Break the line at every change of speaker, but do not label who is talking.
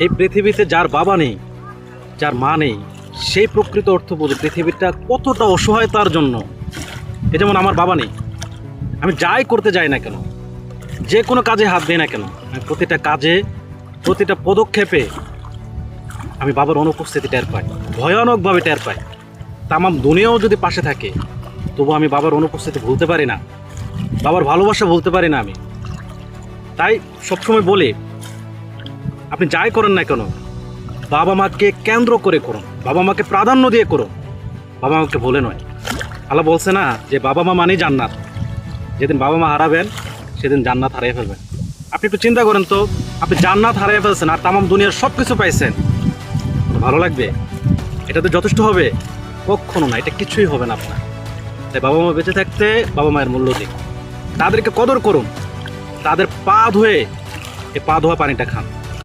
এই পৃথিবীতে যার বাবা নেই, যার মা নেই, সেই প্রকৃত অর্থ বোঝে পৃথিবীটা কতটা অসহায় তার জন্য। এ যেমন আমার বাবা নেই, আমি যাই করতে যাই না কেন, যে কোনো কাজে হাত দিই না কেন, আমি প্রতিটা কাজে, প্রতিটা পদক্ষেপে আমি বাবার অনুপস্থিতি টের পাই, ভয়ানকভাবে টের পাই। তামাম দুনিয়াও যদি পাশে থাকে, তবু আমি বাবার অনুপস্থিতি ভুলতে পারি না, বাবার ভালোবাসা ভুলতে পারি না আমি। তাই সবসময় বলি, আপনি যাই করেন না কেন, বাবা মাকে কেন্দ্র করে করুন, বাবা মাকে প্রাধান্য দিয়ে করুন, বাবা মাকে ভুলে নয়। আল্লাহ বলছে না যে বাবা মা মানেই জান্নাত, যেদিন বাবা মা হারাবেন সেদিন জান্নাত হারিয়ে ফেলবেন। আপনি একটু চিন্তা করেন তো, আপনি জান্নাত হারিয়ে ফেলছেন আর তামাম দুনিয়ার সব কিছু পাইছেন, ভালো লাগবে? এটা তো যথেষ্ট হবে? কখনো না, এটা কিছুই হবে না আপনার। তাই বাবা মা বেঁচে থাকতে বাবা মায়ের মূল্য দিন, তাদেরকে কদর করুন, তাদের পা ধুয়ে এই পা ধোয়া পানিটা খান।